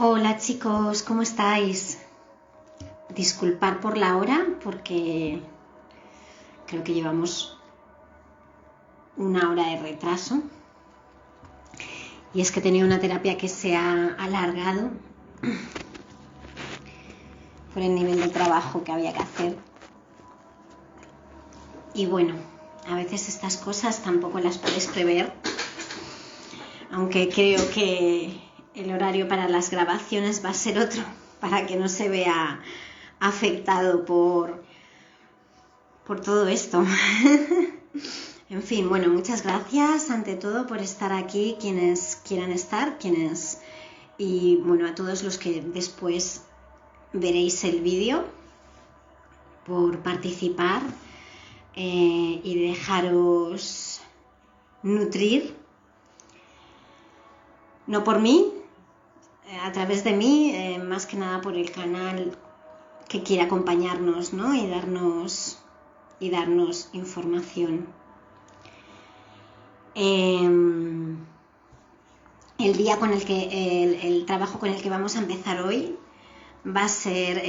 Hola chicos, ¿cómo estáis? Disculpad por la hora porque creo que llevamos una hora de retraso y es que he tenido una terapia que se ha alargado por el nivel de trabajo que había que hacer y bueno, a veces estas cosas tampoco las podéis prever, aunque creo que el horario para las grabaciones va a ser otro para que no se vea afectado por todo esto. En fin, bueno, muchas gracias ante todo por estar aquí, quienes quieran estar, y bueno, a todos los que después veréis el vídeo, por participar y dejaros nutrir, no por mí, a través de mí, más que nada por el canal que quiere acompañarnos, ¿no? y darnos información. El trabajo con el que vamos a empezar hoy va a ser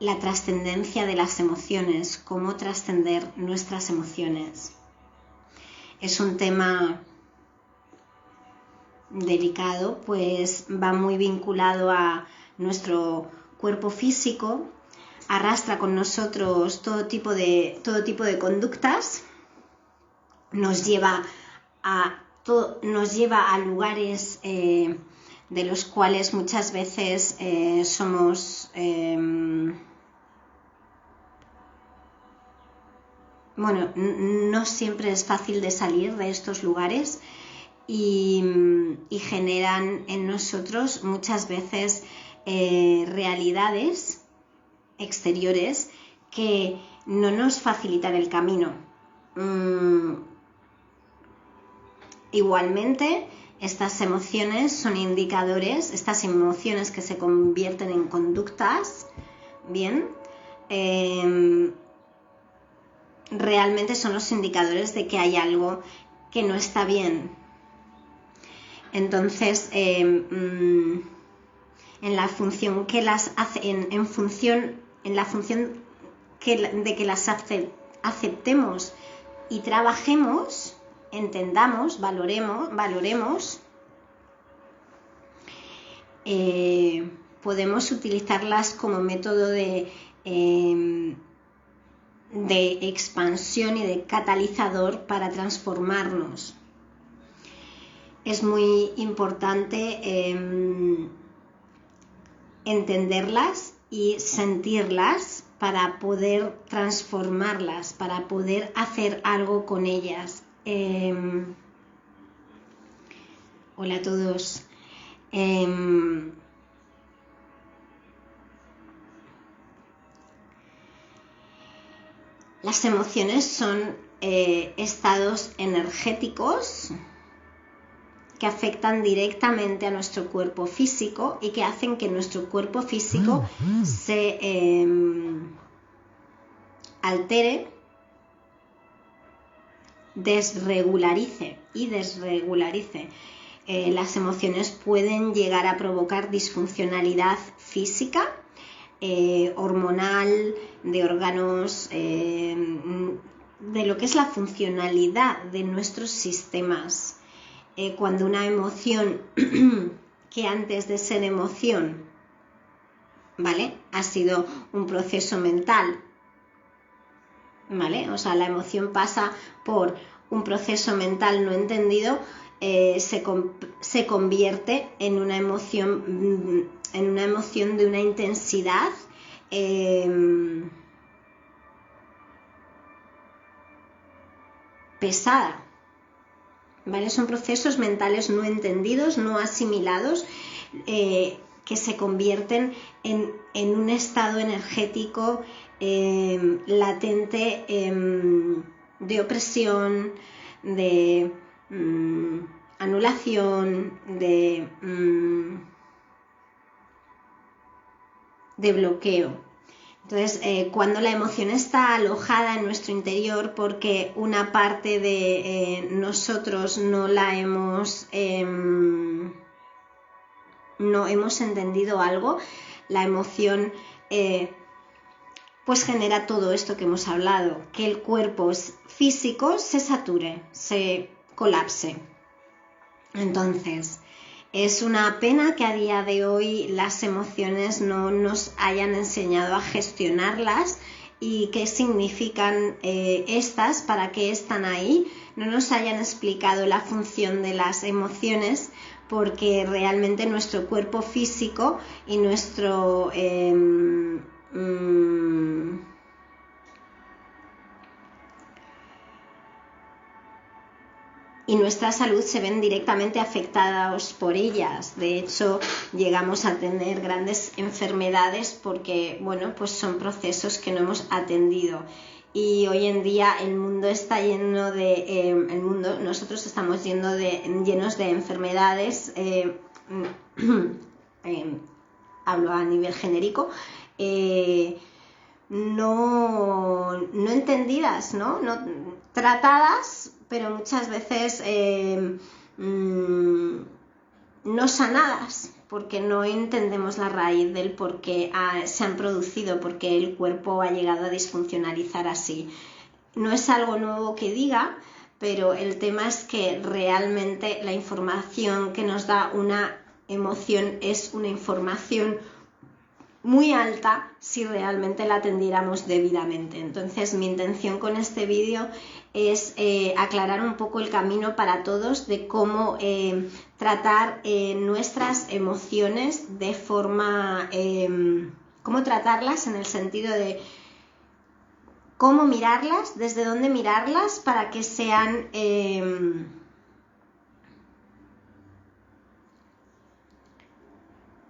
la trascendencia de las emociones, cómo trascender nuestras emociones. Es un tema delicado, pues va muy vinculado a nuestro cuerpo físico, arrastra con nosotros todo tipo de conductas, nos lleva a lugares de los cuales muchas veces somos no siempre es fácil de salir de estos lugares y generan en nosotros muchas veces realidades exteriores que no nos facilitan el camino. Igualmente, estas emociones son indicadores, estas emociones que se convierten en conductas, bien, realmente son los indicadores de que hay algo que no está bien. Entonces, en la función que las hace, en la función de que las aceptemos y trabajemos, entendamos, valoremos, podemos utilizarlas como método de expansión y de catalizador para transformarnos. Es muy importante entenderlas y sentirlas para poder transformarlas, para poder hacer algo con ellas. Hola a todos. Las emociones son estados energéticos que afectan directamente a nuestro cuerpo físico y que hacen que nuestro cuerpo físico se altere, desregularice. Las emociones pueden llegar a provocar disfuncionalidad física, hormonal, de órganos, de lo que es la funcionalidad de nuestros sistemas. Cuando una emoción que antes de ser emoción, ¿vale?, ha sido un proceso mental, ¿vale? O sea, la emoción pasa por un proceso mental no entendido, se convierte en una emoción de una intensidad pesada, ¿vale? Son procesos mentales no entendidos, no asimilados, que se convierten en un estado energético latente, de opresión, de anulación, de bloqueo. Entonces, cuando la emoción está alojada en nuestro interior porque una parte de nosotros no la hemos no hemos entendido algo, la emoción pues genera todo esto que hemos hablado, que el cuerpo físico se sature, se colapse. Entonces, es una pena que a día de hoy las emociones no nos hayan enseñado a gestionarlas y qué significan estas, para qué están ahí, no nos hayan explicado la función de las emociones, porque realmente nuestro cuerpo físico y nuestro y nuestra salud se ven directamente afectados por ellas. De hecho, llegamos a tener grandes enfermedades porque, bueno, pues son procesos que no hemos atendido. Y hoy en día el mundo está lleno de... nosotros estamos llenos de enfermedades, hablo a nivel genérico, no entendidas, ¿no? Tratadas, pero muchas veces no sanadas, porque no entendemos la raíz del por qué se han producido, porque el cuerpo ha llegado a disfuncionalizar así. No es algo nuevo que diga, pero el tema es que realmente la información que nos da una emoción es una información muy alta si realmente la atendiéramos debidamente. Entonces, mi intención con este vídeo es aclarar un poco el camino para todos de cómo tratar nuestras emociones de forma... cómo tratarlas en el sentido de cómo mirarlas, desde dónde mirarlas para que sean...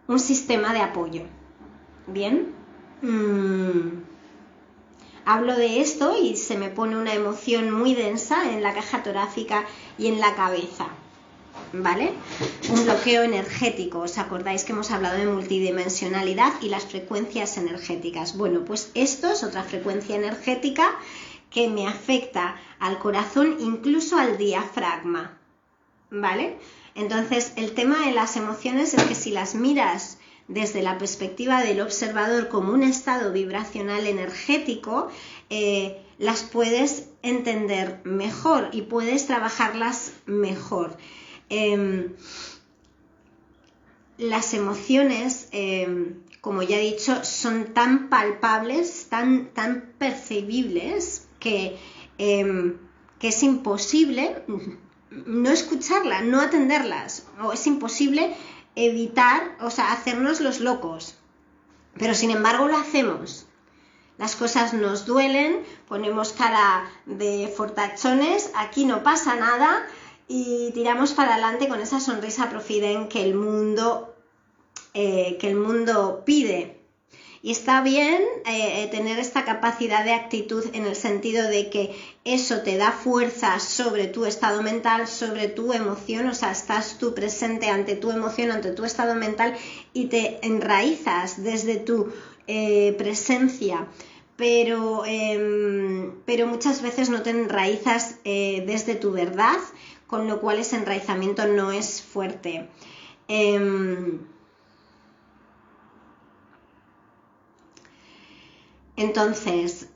un sistema de apoyo. Bien, hablo de esto y se me pone una emoción muy densa en la caja torácica y en la cabeza, ¿vale? Un bloqueo energético. ¿Os acordáis que hemos hablado de multidimensionalidad y las frecuencias energéticas? Bueno, pues esto es otra frecuencia energética que me afecta al corazón, incluso al diafragma, ¿vale? Entonces, el tema de las emociones es que si las miras desde la perspectiva del observador como un estado vibracional energético, las puedes entender mejor y puedes trabajarlas mejor. Las emociones, como ya he dicho, son tan palpables, tan percibibles, que es imposible no escucharlas, no atenderlas, o es imposible evitar, o sea, hacernos los locos, pero sin embargo lo hacemos. Las cosas nos duelen, ponemos cara de fortachones, aquí no pasa nada y tiramos para adelante con esa sonrisa profiden que el mundo pide. Y está bien tener esta capacidad de actitud en el sentido de que eso te da fuerza sobre tu estado mental, sobre tu emoción, o sea, estás tú presente ante tu emoción, ante tu estado mental y te enraizas desde tu presencia, pero muchas veces no te enraizas desde tu verdad, con lo cual ese enraizamiento no es fuerte. Entonces,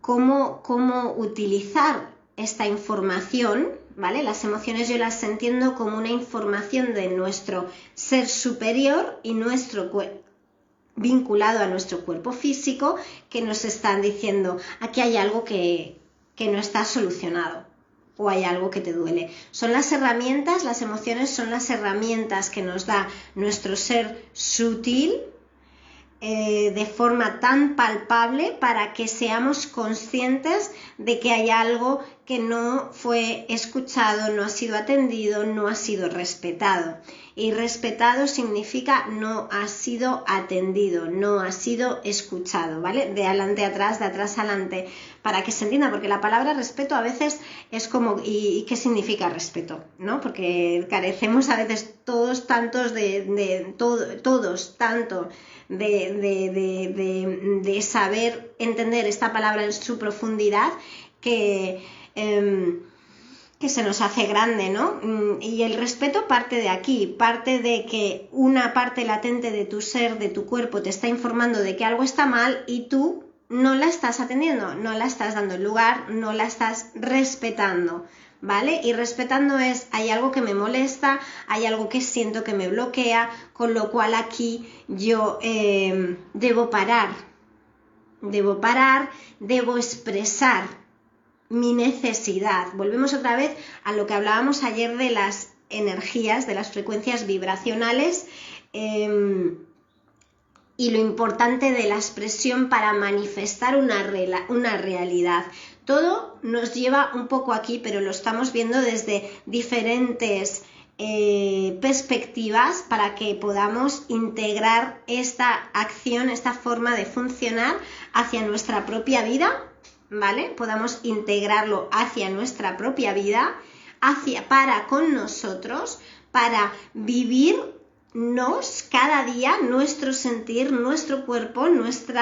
¿cómo utilizar esta información? ¿Vale? Las emociones yo las entiendo como una información de nuestro ser superior y vinculado a nuestro cuerpo físico, que nos están diciendo, aquí hay algo que no está solucionado, o hay algo que te duele. Son las herramientas, las emociones son las herramientas que nos da nuestro ser sutil, de forma tan palpable, para que seamos conscientes de que hay algo que no fue escuchado, no ha sido atendido, no ha sido respetado. Y respetado significa no ha sido atendido, no ha sido escuchado, ¿vale? De adelante a atrás, de atrás a adelante, para que se entienda, porque la palabra respeto a veces es como, ¿y qué significa respeto? ¿No? Porque carecemos a veces todos tanto de saber entender esta palabra en su profundidad, que que se nos hace grande, ¿no? Y el respeto parte de aquí, parte de que una parte latente de tu ser, de tu cuerpo, te está informando de que algo está mal y tú no la estás atendiendo, no la estás dando el lugar, no la estás respetando, ¿vale? Y respetando es, hay algo que me molesta, hay algo que siento que me bloquea, con lo cual aquí yo debo parar, debo expresar mi necesidad. Volvemos otra vez a lo que hablábamos ayer de las energías, de las frecuencias vibracionales y lo importante de la expresión para manifestar una realidad. Todo nos lleva un poco aquí, pero lo estamos viendo desde diferentes perspectivas para que podamos integrar esta acción, esta forma de funcionar hacia nuestra propia vida, ¿vale? Podamos integrarlo hacia nuestra propia vida, para con nosotros, para vivirnos cada día, nuestro sentir, nuestro cuerpo, nuestro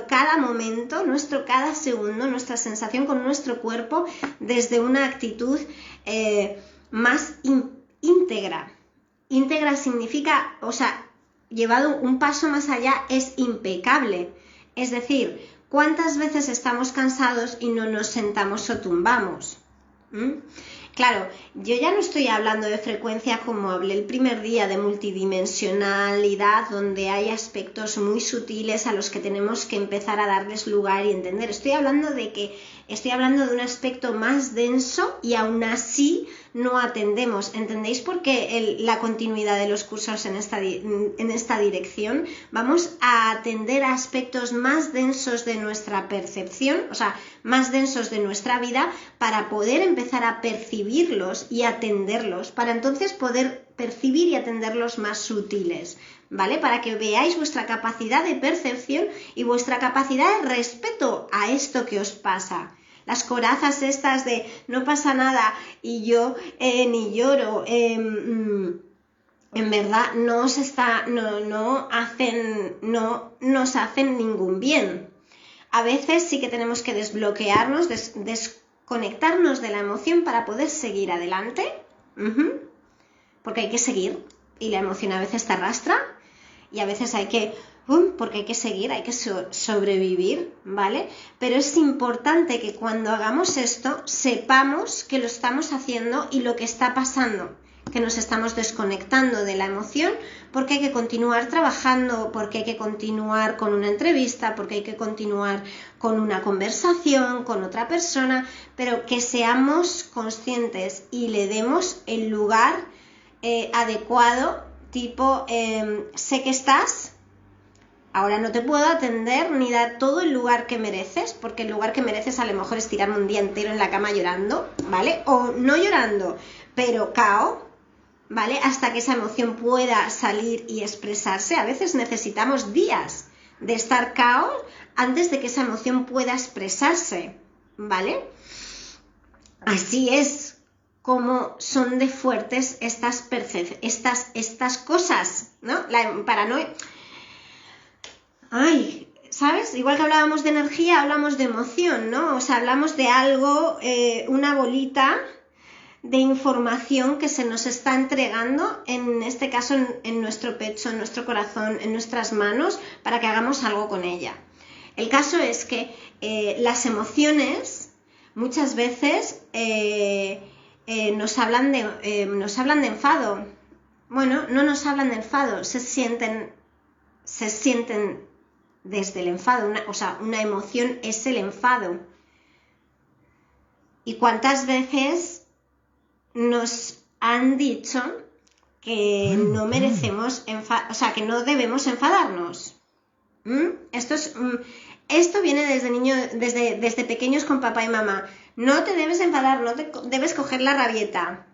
cada momento, nuestro cada segundo, nuestra sensación con nuestro cuerpo desde una actitud más íntegra. Íntegra significa, o sea, llevado un paso más allá, es impecable. Es decir, ¿cuántas veces estamos cansados y no nos sentamos o tumbamos? Claro, yo ya no estoy hablando de frecuencia como hablé el primer día, de multidimensionalidad, donde hay aspectos muy sutiles a los que tenemos que empezar a darles lugar y entender. Estoy hablando de un aspecto más denso y aún así no atendemos. ¿Entendéis por qué la continuidad de los cursos en esta dirección? Vamos a atender a aspectos más densos de nuestra percepción, o sea, más densos de nuestra vida, para poder empezar a percibirlos y atenderlos, para entonces poder percibir y atenderlos más sutiles, ¿vale? Para que veáis vuestra capacidad de percepción y vuestra capacidad de respeto a esto que os pasa. Las corazas estas de no pasa nada y yo ni lloro, en verdad no nos hacen ningún bien. A veces sí que tenemos que desbloquearnos, desconectarnos de la emoción para poder seguir adelante, porque hay que seguir y la emoción a veces te arrastra y a veces hay que... porque hay que seguir, hay que sobrevivir, ¿vale? Pero es importante que cuando hagamos esto sepamos que lo estamos haciendo y lo que está pasando, que nos estamos desconectando de la emoción, porque hay que continuar trabajando, porque hay que continuar con una entrevista, porque hay que continuar con una conversación con otra persona, pero que seamos conscientes y le demos el lugar adecuado, tipo, sé que estás... Ahora no te puedo atender ni dar todo el lugar que mereces, porque el lugar que mereces a lo mejor es tirarme un día entero en la cama llorando, ¿vale? O no llorando, pero cao, ¿vale? Hasta que esa emoción pueda salir y expresarse. A veces necesitamos días de estar cao antes de que esa emoción pueda expresarse, ¿vale? Así es como son de fuertes estas cosas, ¿no? La paranoia... Ay, ¿sabes? Igual que hablábamos de energía, hablamos de emoción, ¿no? O sea, hablamos de algo, una bolita de información que se nos está entregando, en este caso en nuestro pecho, en nuestro corazón, en nuestras manos, para que hagamos algo con ella. El caso es que las emociones muchas veces nos hablan de enfado. Bueno, no nos hablan de enfado, se sienten desde el enfado, una emoción es el enfado. ¿Y cuántas veces nos han dicho que no merecemos que no debemos enfadarnos? Esto viene desde niño, desde pequeños con papá y mamá. No te debes enfadar, no te debes coger la rabieta.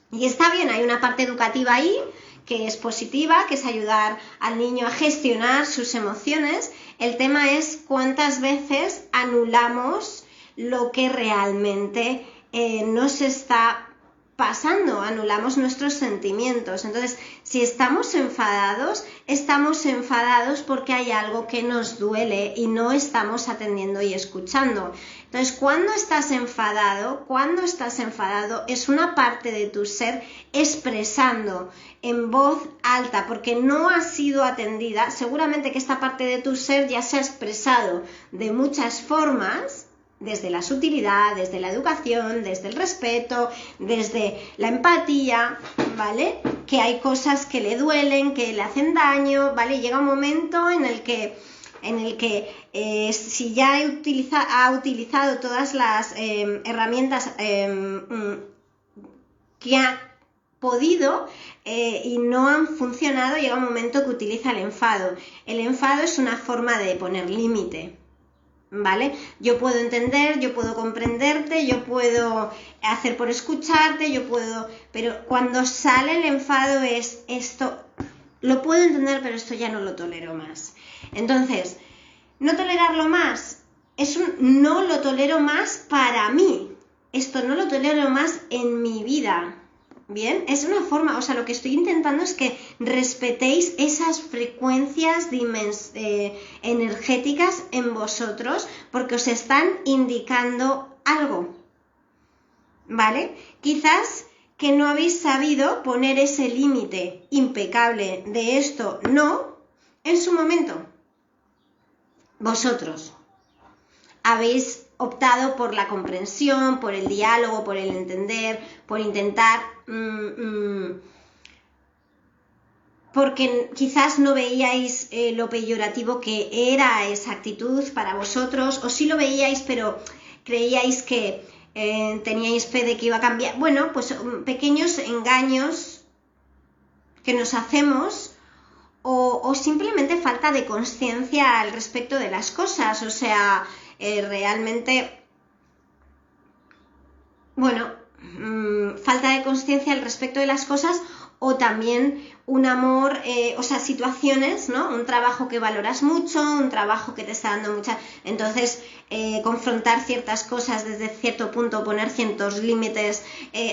Y está bien, hay una parte educativa ahí que es positiva, que es ayudar al niño a gestionar sus emociones. El tema es cuántas veces anulamos lo que realmente nos está pasando, anulamos nuestros sentimientos. Entonces, si estamos enfadados porque hay algo que nos duele y no estamos atendiendo y escuchando. Entonces, cuando estás enfadado, es una parte de tu ser expresando en voz alta porque no ha sido atendida. Seguramente que esta parte de tu ser ya se ha expresado de muchas formas, desde la sutilidad, desde la educación, desde el respeto, desde la empatía, ¿vale? Que hay cosas que le duelen, que le hacen daño, ¿vale? Llega un momento en el que si ya ha utilizado todas las herramientas que ha podido y no han funcionado, llega un momento que utiliza el enfado. El enfado es una forma de poner límite, ¿vale? Yo puedo entender, yo puedo comprenderte, yo puedo hacer por escucharte, pero cuando sale el enfado es esto, lo puedo entender, pero esto ya no lo tolero más. Entonces, no tolerarlo más es no lo tolero más para mí, esto no lo tolero más en mi vida. Bien, es una forma, o sea, lo que estoy intentando es que respetéis esas frecuencias energéticas en vosotros porque os están indicando algo, ¿vale? Quizás que no habéis sabido poner ese límite impecable de esto, no, en su momento. Vosotros habéis optado por la comprensión, por el diálogo, por el entender, por intentar, porque quizás no veíais lo peyorativo que era esa actitud para vosotros, o sí lo veíais, pero creíais que teníais fe de que iba a cambiar. Bueno, pues pequeños engaños que nos hacemos o simplemente falta de conciencia al respecto de las cosas, o sea, realmente, bueno, falta de conciencia al respecto de las cosas o también un amor, o sea, situaciones, ¿no? Un trabajo que valoras mucho, un trabajo que te está dando mucha... Entonces, confrontar ciertas cosas desde cierto punto, poner ciertos límites,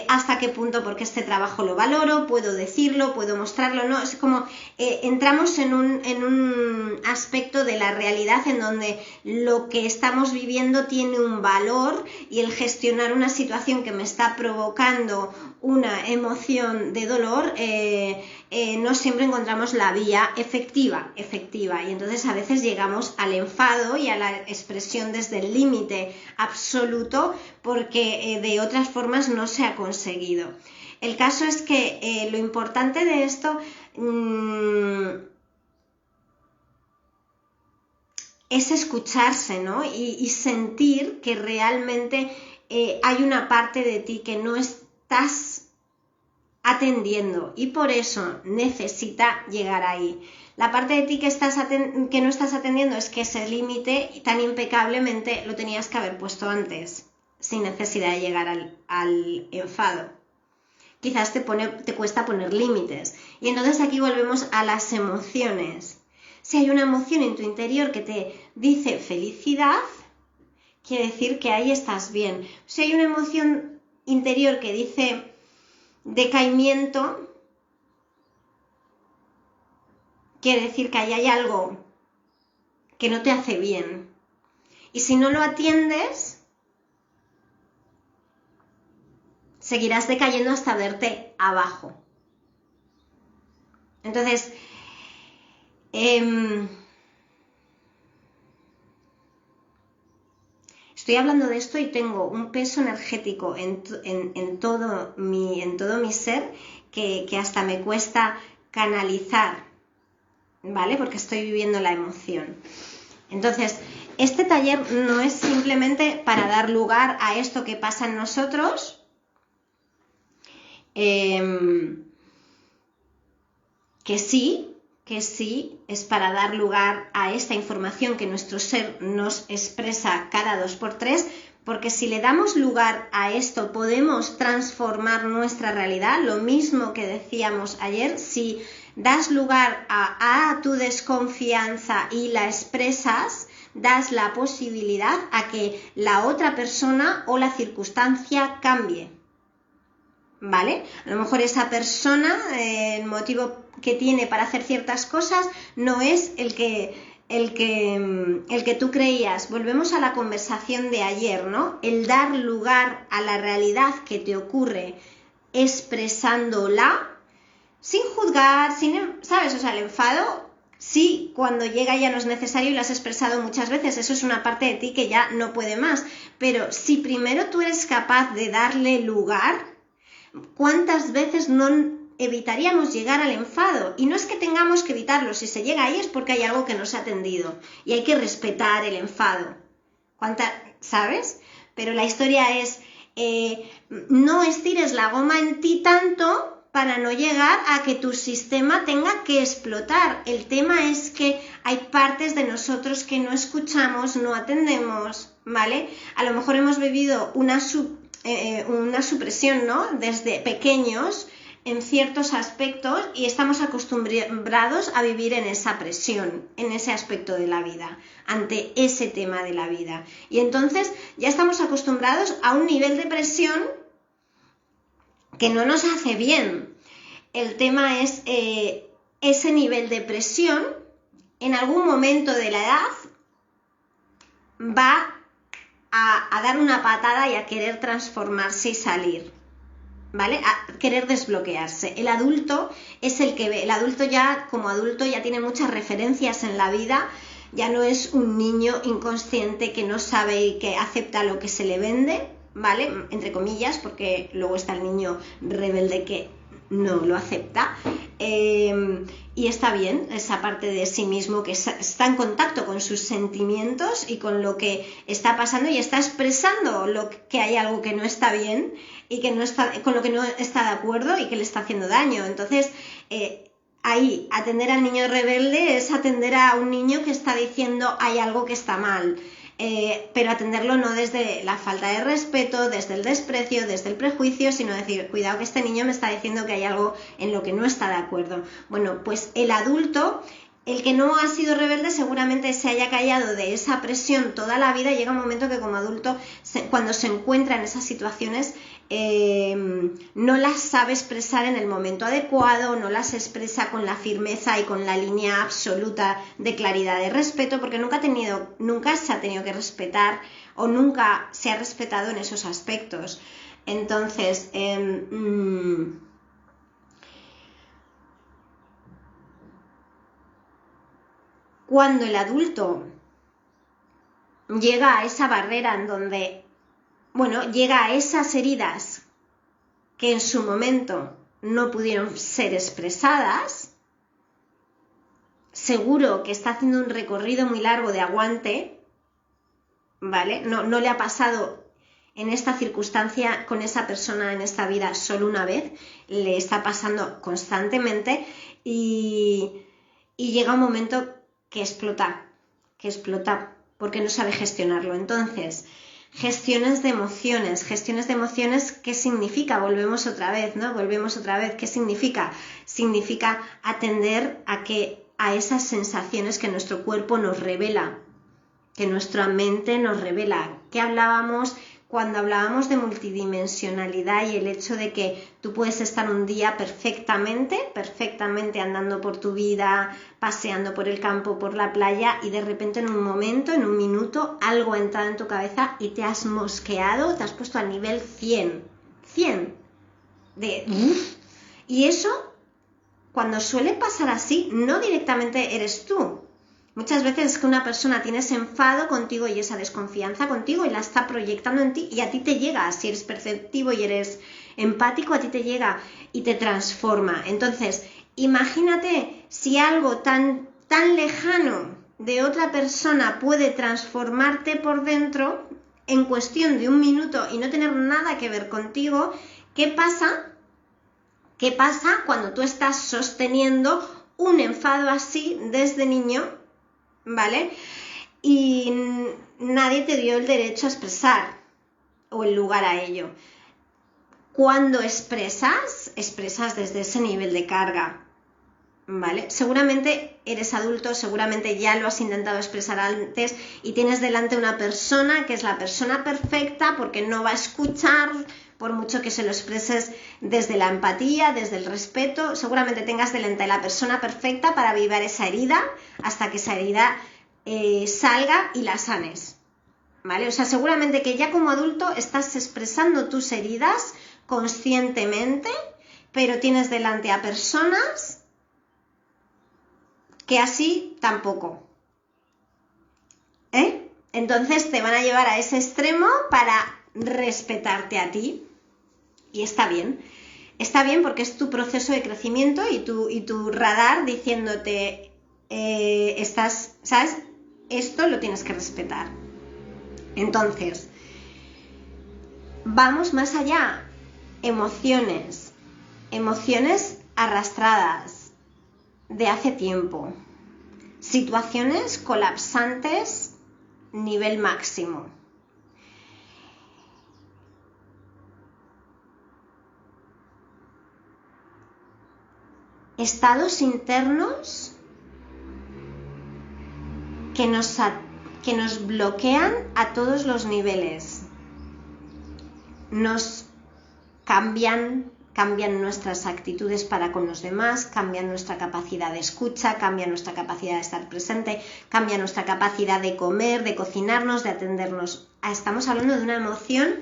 hasta qué punto, porque este trabajo lo valoro, puedo decirlo, puedo mostrarlo, ¿no? Es como entramos en un aspecto de la realidad en donde lo que estamos viviendo tiene un valor y el gestionar una situación que me está provocando una emoción de dolor, no siempre encontramos la vía efectiva, y entonces a veces llegamos al enfado y a la expresión desde el límite absoluto porque de otras formas no se ha conseguido. El caso es que lo importante de esto es escucharse, ¿no? Y sentir que realmente hay una parte de ti que no estás atendiendo y por eso necesita llegar ahí. La parte de ti que no estás atendiendo es que ese límite tan impecablemente lo tenías que haber puesto antes, sin necesidad de llegar al enfado. Quizás te cuesta poner límites. Y entonces aquí volvemos a las emociones. Si hay una emoción en tu interior que te dice felicidad, quiere decir que ahí estás bien. Si hay una emoción interior que dice decaimiento, quiere decir que ahí hay algo que no te hace bien. Y si no lo atiendes, seguirás decayendo hasta verte abajo. Entonces, estoy hablando de esto y tengo un peso energético en todo mi ser que hasta me cuesta canalizar, ¿vale? Porque estoy viviendo la emoción. Entonces, este taller no es simplemente para dar lugar a esto que pasa en nosotros, que sí, es para dar lugar a esta información que nuestro ser nos expresa cada 2x3, porque si le damos lugar a esto podemos transformar nuestra realidad, lo mismo que decíamos ayer, si das lugar a tu desconfianza y la expresas, das la posibilidad a que la otra persona o la circunstancia cambie. ¿vale? A lo mejor esa persona, el motivo que tiene para hacer ciertas cosas no es el que tú creías. Volvemos a la conversación de ayer, ¿no? El dar lugar a la realidad que te ocurre expresándola sin juzgar, ¿sabes? O sea, el enfado, sí, cuando llega ya no es necesario y lo has expresado muchas veces, eso es una parte de ti que ya no puede más, pero si primero tú eres capaz de darle lugar, ¿cuántas veces no evitaríamos llegar al enfado? Y no es que tengamos que evitarlo, si se llega ahí es porque hay algo que no se ha atendido y hay que respetar el enfado. ¿Sabes? Pero la historia es, no estires la goma en ti tanto para no llegar a que tu sistema tenga que explotar. El tema es que hay partes de nosotros que no escuchamos, no atendemos, ¿vale? A lo mejor hemos vivido una supresión, ¿no? Desde pequeños en ciertos aspectos y estamos acostumbrados a vivir en esa presión, en ese aspecto de la vida, ante ese tema de la vida. Y entonces ya estamos acostumbrados a un nivel de presión que no nos hace bien. El tema es ese nivel de presión en algún momento de la edad va a dar una patada y a querer transformarse y salir, ¿vale? A querer desbloquearse. El adulto es el que ve, el adulto ya como adulto ya tiene muchas referencias en la vida, ya no es un niño inconsciente que no sabe y que acepta lo que se le vende, ¿vale? Entre comillas, porque luego está el niño rebelde que no lo acepta, y está bien esa parte de sí mismo que está en contacto con sus sentimientos y con lo que está pasando y está expresando que hay algo que no está bien y que no está, con lo que no está de acuerdo y que le está haciendo daño. Entonces, ahí, atender al niño rebelde es atender a un niño que está diciendo hay algo que está mal. Pero atenderlo no desde la falta de respeto, desde el desprecio, desde el prejuicio, sino decir, cuidado que este niño me está diciendo que hay algo en lo que no está de acuerdo. Bueno, pues el adulto, el que no ha sido rebelde, seguramente se haya callado de esa presión toda la vida y llega un momento que como adulto, cuando se encuentra en esas situaciones, no las sabe expresar en el momento adecuado, no las expresa con la firmeza y con la línea absoluta de claridad de respeto, porque nunca se ha tenido que respetar o nunca se ha respetado en esos aspectos. Entonces, cuando el adulto llega a esa barrera en donde, llega a esas heridas que en su momento no pudieron ser expresadas, seguro que está haciendo un recorrido muy largo de aguante, ¿vale? No le ha pasado en esta circunstancia con esa persona en esta vida solo una vez, le está pasando constantemente y llega un momento que explota, porque no sabe gestionarlo. Entonces, gestiones de emociones, ¿qué significa? Volvemos otra vez, ¿qué significa? Significa atender a esas sensaciones que nuestro cuerpo nos revela, que nuestra mente nos revela. ¿Qué hablábamos cuando hablábamos de multidimensionalidad y el hecho de que tú puedes estar un día perfectamente andando por tu vida, paseando por el campo, por la playa y de repente en un momento, en un minuto, algo ha entrado en tu cabeza y te has mosqueado, te has puesto al nivel 100 y eso, cuando suele pasar así, no directamente eres tú. Muchas veces es que una persona tiene ese enfado contigo y esa desconfianza contigo y la está proyectando en ti y a ti te llega, si eres perceptivo y eres empático, a ti te llega y te transforma. Entonces, imagínate si algo tan lejano de otra persona puede transformarte por dentro en cuestión de un minuto y no tener nada que ver contigo. ¿Qué pasa? ¿Qué pasa cuando tú estás sosteniendo un enfado así desde niño? ¿Vale? Y nadie te dio el derecho a expresar o el lugar a ello. Cuando expresas desde ese nivel de carga. ¿vale? Seguramente eres adulto, seguramente ya lo has intentado expresar antes y tienes delante una persona que es la persona perfecta porque no va a escuchar por mucho que se lo expreses desde la empatía, desde el respeto. Seguramente tengas delante la persona perfecta para avivar esa herida hasta que esa herida salga y la sanes, ¿vale? O sea, seguramente que ya como adulto estás expresando tus heridas conscientemente, pero tienes delante a personas que así tampoco, Entonces te van a llevar a ese extremo para respetarte a ti y está bien porque es tu proceso de crecimiento y tu radar diciéndote ¿sabes? Esto lo tienes que respetar. Entonces, vamos más allá. Emociones arrastradas de hace tiempo, situaciones colapsantes nivel máximo. Estados internos que nos bloquean a todos los niveles, nos cambian nuestras actitudes para con los demás, cambian nuestra capacidad de escucha, cambian nuestra capacidad de estar presente, cambian nuestra capacidad de comer, de cocinarnos, de atendernos. Estamos hablando de una emoción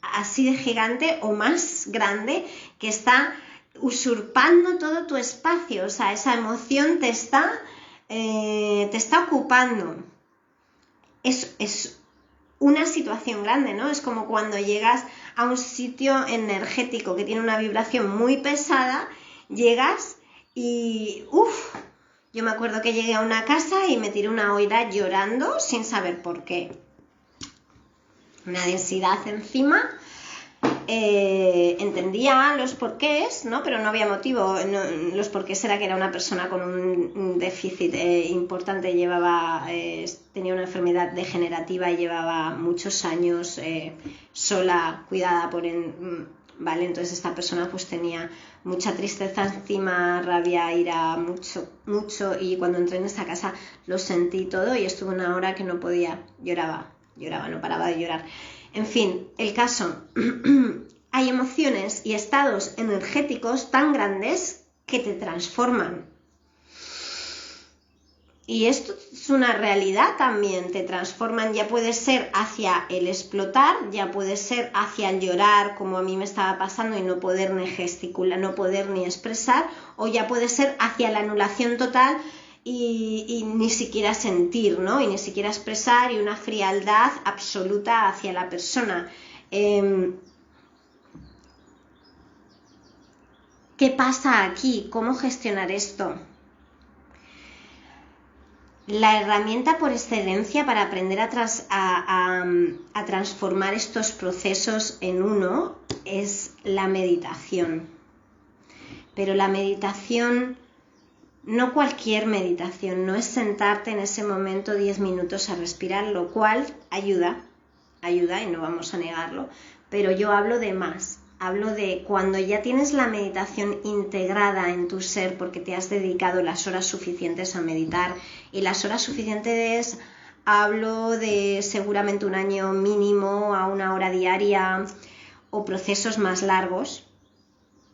así de gigante o más grande que está usurpando todo tu espacio, o sea, esa emoción te está ocupando. Es una situación grande, ¿no? Es como cuando llegas a un sitio energético que tiene una vibración muy pesada, llegas y yo me acuerdo que llegué a una casa y me tiré una oída llorando sin saber por qué. Una densidad encima. Entendía los porqués, ¿no? Pero no había motivo. Los porqués era que era una persona con un déficit importante, tenía una enfermedad degenerativa y llevaba muchos años sola, cuidada por ¿vale? Entonces esta persona pues tenía mucha tristeza encima, rabia, ira, mucho, y cuando entré en esta casa lo sentí todo y estuve una hora que no podía, lloraba, no paraba de llorar. En fin, el caso, hay emociones y estados energéticos tan grandes que te transforman. Y esto es una realidad también, te transforman, ya puede ser hacia el explotar, ya puede ser hacia el llorar, como a mí me estaba pasando, y no poder ni gesticular, no poder ni expresar, o ya puede ser hacia la anulación total, y ni siquiera sentir, ¿no? Y ni siquiera expresar, y una frialdad absoluta hacia la persona. ¿Qué pasa aquí? ¿Cómo gestionar esto? La herramienta por excelencia para aprender a transformar estos procesos en uno es la meditación. Pero la meditación, no cualquier meditación, no es sentarte en ese momento 10 minutos a respirar, lo cual ayuda y no vamos a negarlo, pero yo hablo de más. Hablo de cuando ya tienes la meditación integrada en tu ser porque te has dedicado las horas suficientes a meditar, y las horas suficientes hablo de seguramente un año mínimo a 1 hora diaria o procesos más largos,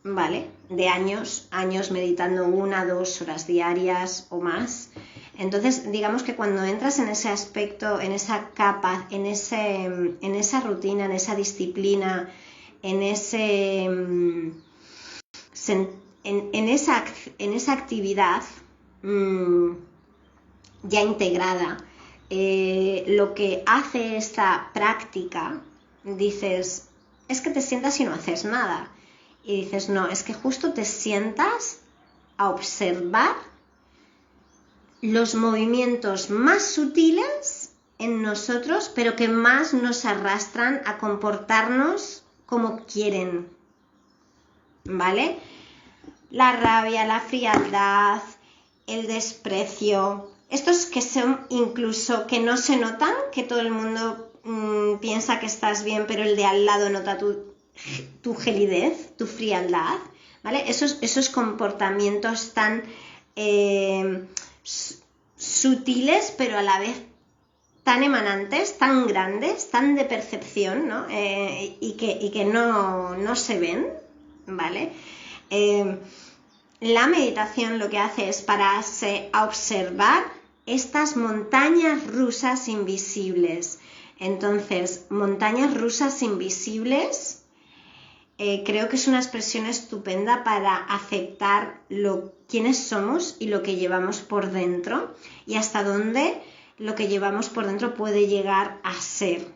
¿vale? De años meditando 1, 2 horas diarias o más. Entonces, digamos que cuando entras en ese aspecto, en esa capa, en esa rutina, en esa disciplina, en esa actividad ya integrada, lo que hace esta práctica, dices, es que te sientas y no haces nada. Y dices, no, es que justo te sientas a observar los movimientos más sutiles en nosotros, pero que más nos arrastran a comportarnos como quieren, ¿vale? La rabia, la frialdad, el desprecio, estos que son incluso que no se notan, que todo el mundo piensa que estás bien, pero el de al lado nota tu gelidez, tu frialdad, ¿vale? Esos comportamientos tan sutiles, pero a la vez tan emanantes, tan grandes, tan de percepción, ¿no? Y que no se ven, ¿vale? La meditación lo que hace es pararse a observar estas montañas rusas invisibles. Entonces, montañas rusas invisibles creo que es una expresión estupenda para aceptar quiénes somos y lo que llevamos por dentro y hasta dónde lo que llevamos por dentro puede llegar a ser.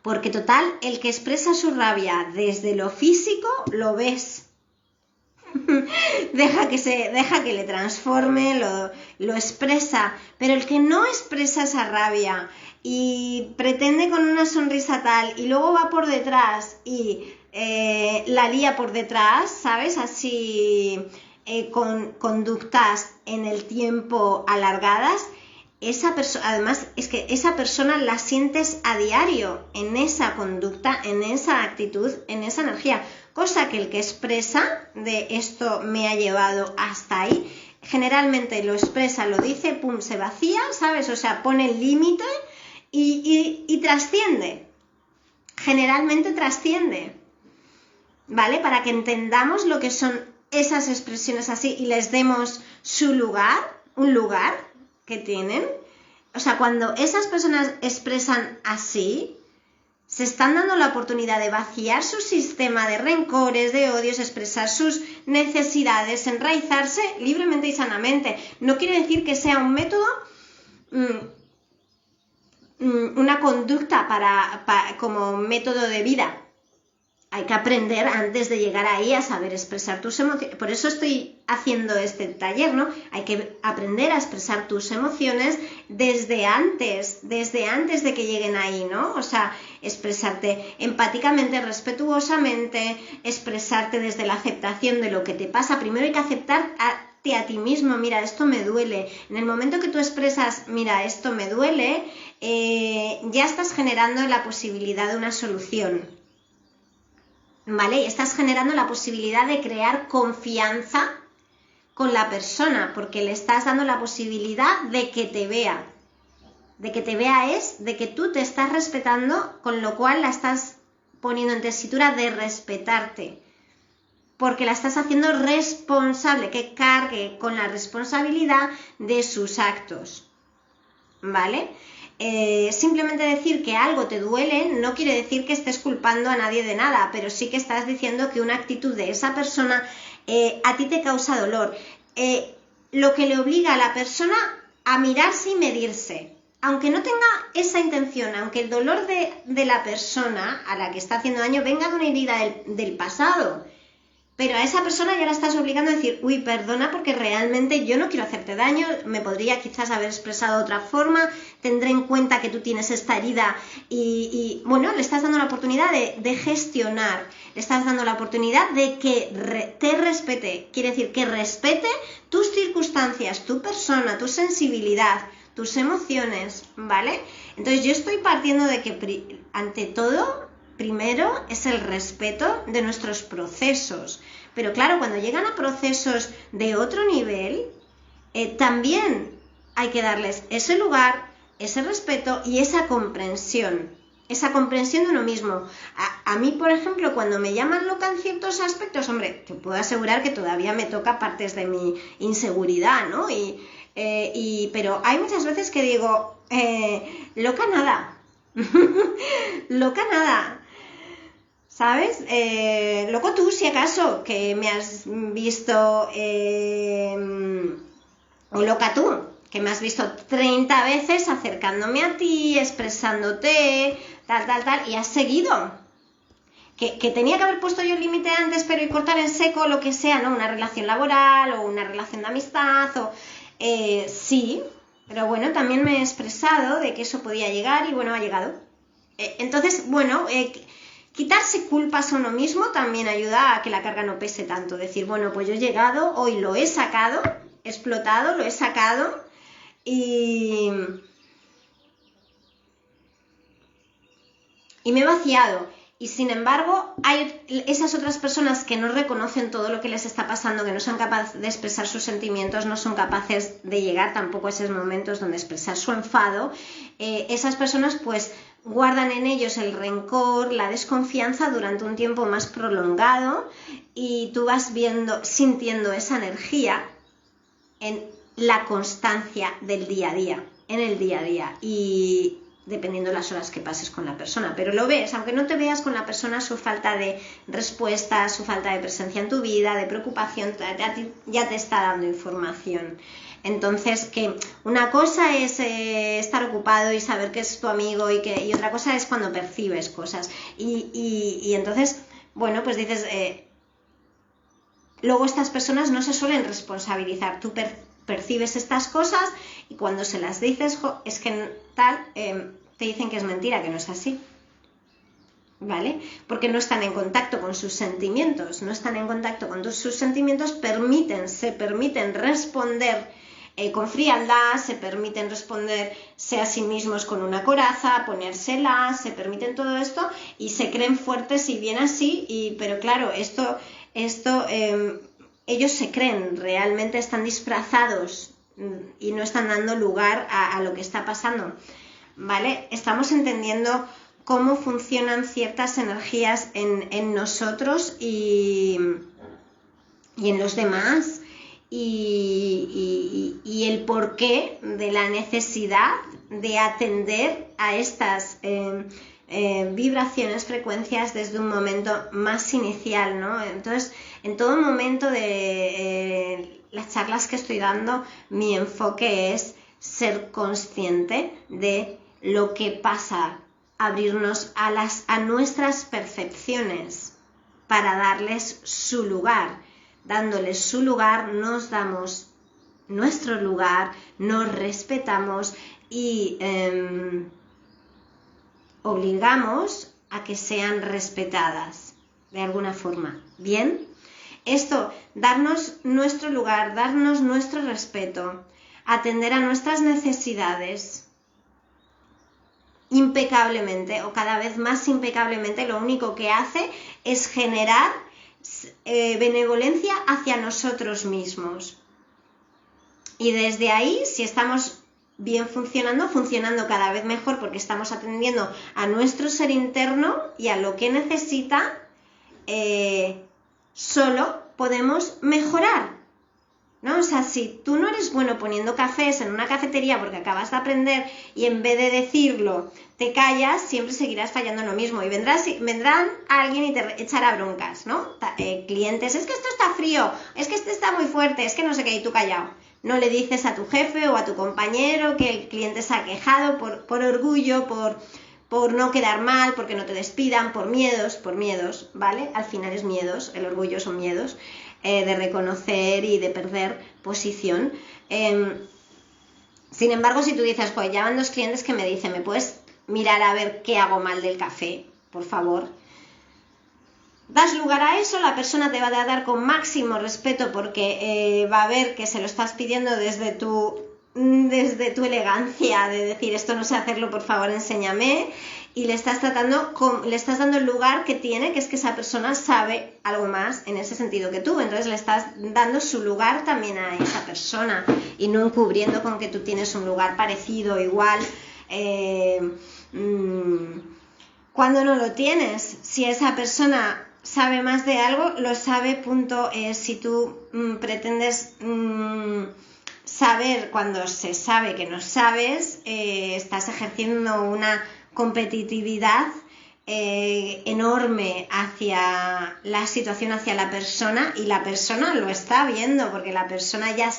Porque total, el que expresa su rabia desde lo físico, lo ves. deja que le transforme, lo expresa, pero el que no expresa esa rabia y pretende con una sonrisa tal y luego va por detrás y la lía por detrás, ¿sabes? Así con conductas en el tiempo alargadas, además es que esa persona la sientes a diario en esa conducta, en esa actitud, en esa energía, cosa que el que expresa de esto me ha llevado hasta ahí, generalmente lo expresa, lo dice, pum, se vacía, ¿sabes? O sea, pone el límite y trasciende, generalmente trasciende, ¿vale? Para que entendamos lo que son esas expresiones así y les demos su lugar, un lugar que tienen. O sea, cuando esas personas expresan así, se están dando la oportunidad de vaciar su sistema de rencores, de odios, expresar sus necesidades, enraizarse libremente y sanamente. No quiere decir que sea un método, una conducta como método de vida. Hay que aprender antes de llegar ahí a saber expresar tus emociones. Por eso estoy haciendo este taller, ¿no? Hay que aprender a expresar tus emociones desde antes de que lleguen ahí, ¿no? O sea, expresarte empáticamente, respetuosamente, expresarte desde la aceptación de lo que te pasa. Primero hay que aceptarte a ti mismo. Mira, esto me duele. En el momento que tú expresas, mira, esto me duele, ya estás generando la posibilidad de una solución. ¿Vale? Y estás generando la posibilidad de crear confianza con la persona, porque le estás dando la posibilidad de que te vea. De que te vea es de que tú te estás respetando, con lo cual la estás poniendo en tesitura de respetarte. Porque la estás haciendo responsable, que cargue con la responsabilidad de sus actos. ¿Vale? Simplemente decir que algo te duele no quiere decir que estés culpando a nadie de nada, pero sí que estás diciendo que una actitud de esa persona a ti te causa dolor. Lo que le obliga a la persona a mirarse y medirse. Aunque no tenga esa intención, aunque el dolor de la persona a la que está haciendo daño venga de una herida del pasado, pero a esa persona ya la estás obligando a decir, uy, perdona porque realmente yo no quiero hacerte daño, me podría quizás haber expresado de otra forma, tendré en cuenta que tú tienes esta herida y bueno, le estás dando la oportunidad de gestionar, le estás dando la oportunidad de que te respete, quiere decir que respete tus circunstancias, tu persona, tu sensibilidad, tus emociones, ¿vale? Entonces yo estoy partiendo de que ante todo, primero es el respeto de nuestros procesos, pero claro, cuando llegan a procesos de otro nivel, también hay que darles ese lugar, ese respeto y esa comprensión de uno mismo. A mí, por ejemplo, cuando me llaman loca en ciertos aspectos, hombre, te puedo asegurar que todavía me toca partes de mi inseguridad, ¿no? Pero hay muchas veces que digo, loca nada, loca nada. ¿Sabes? Loco tú, si acaso, que me has visto, o loca tú, que me has visto 30 veces acercándome a ti, expresándote, tal, y has seguido. Que tenía que haber puesto yo el límite antes, pero y cortar en seco, lo que sea, ¿no? Una relación laboral o una relación de amistad, sí, pero bueno, también me he expresado de que eso podía llegar y bueno, ha llegado. Entonces, bueno, quitarse culpas a uno mismo también ayuda a que la carga no pese tanto. Decir, bueno, pues yo he llegado, hoy lo he sacado, he explotado, lo he sacado y me he vaciado. Y sin embargo, hay esas otras personas que no reconocen todo lo que les está pasando, que no son capaces de expresar sus sentimientos, no son capaces de llegar tampoco a esos momentos donde expresar su enfado. Esas personas pues guardan en ellos el rencor, la desconfianza durante un tiempo más prolongado y tú vas sintiendo esa energía en la constancia del día a día, en el día a día. Y dependiendo de las horas que pases con la persona, pero lo ves, aunque no te veas con la persona, su falta de respuesta, su falta de presencia en tu vida, de preocupación, ya te está dando información. Entonces, que una cosa es estar ocupado y saber que es tu amigo y otra cosa es cuando percibes cosas. Y entonces, bueno, pues dices, luego estas personas no se suelen responsabilizar, tú percibes estas cosas y cuando se las dices, es que tal, te dicen que es mentira, que no es así, ¿vale? Porque no están en contacto con sus sentimientos, no están en contacto con sus sentimientos, se permiten responder con frialdad, se permiten responderse a sí mismos con una coraza, ponérsela, se permiten todo esto y se creen fuertes y bien así, pero claro, esto ellos se creen, realmente están disfrazados y no están dando lugar a lo que está pasando, ¿vale? Estamos entendiendo cómo funcionan ciertas energías en nosotros y en los demás y el porqué de la necesidad de atender a estas vibraciones, frecuencias desde un momento más inicial, ¿no? Entonces, en todo momento de las charlas que estoy dando, mi enfoque es ser consciente de lo que pasa, abrirnos a nuestras percepciones para darles su lugar. Dándoles su lugar, nos damos nuestro lugar, nos respetamos y obligamos a que sean respetadas de alguna forma. ¿Bien? Esto, darnos nuestro lugar, darnos nuestro respeto, atender a nuestras necesidades impecablemente o cada vez más impecablemente, lo único que hace es generar benevolencia hacia nosotros mismos. Y desde ahí, si estamos bien funcionando cada vez mejor porque estamos atendiendo a nuestro ser interno y a lo que necesita, solo podemos mejorar, ¿no? O sea, si tú no eres bueno poniendo cafés en una cafetería porque acabas de aprender y en vez de decirlo te callas, siempre seguirás fallando en lo mismo y vendrán alguien y te echará broncas, ¿no? Clientes, es que esto está frío, es que este está muy fuerte, es que no sé qué, y tú callado. No le dices a tu jefe o a tu compañero que el cliente se ha quejado por orgullo, por no quedar mal, porque no te despidan, por miedos, ¿vale? Al final es miedos, el orgullo son miedos, de reconocer y de perder posición. Sin embargo, si tú dices, pues ya van 2 clientes que me dicen, ¿me puedes mirar a ver qué hago mal del café, por favor? Das lugar a eso, la persona te va a dar con máximo respeto porque va a ver que se lo estás pidiendo desde tu elegancia de decir esto no sé hacerlo, por favor enséñame, y le estás dando el lugar que tiene, que es que esa persona sabe algo más en ese sentido que tú, entonces le estás dando su lugar también a esa persona y no encubriendo con que tú tienes un lugar parecido, igual, cuando no lo tienes. Si esa persona sabe más de algo, lo sabe, punto. Si tú pretendes saber cuando se sabe que no sabes, estás ejerciendo una competitividad enorme hacia la situación, hacia la persona, y la persona lo está viendo porque la persona ya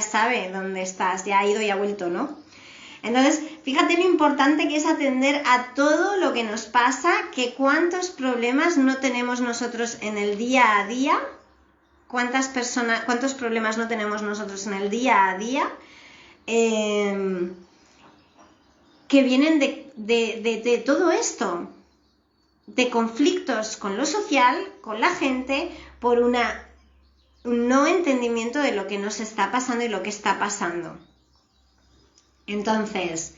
sabe dónde estás, ya ha ido y ha vuelto, ¿no? Entonces, fíjate lo importante que es atender a todo lo que nos pasa, que cuántos problemas no tenemos nosotros en el día a día, cuántos problemas no tenemos nosotros en el día a día, que vienen de todo esto, de conflictos con lo social, con la gente, por un no entendimiento de lo que nos está pasando y lo que está pasando. Entonces,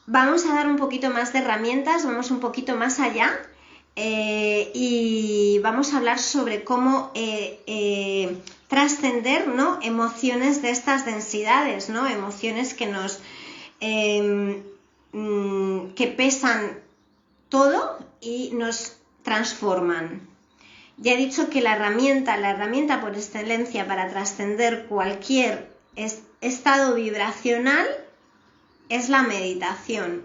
vamos a dar un poquito más de herramientas, vamos un poquito más allá y vamos a hablar sobre cómo trascender, ¿no?, emociones de estas densidades, ¿no?, emociones que nos que pesan todo y nos transforman. Ya he dicho que la herramienta por excelencia para trascender cualquier estado vibracional es la meditación.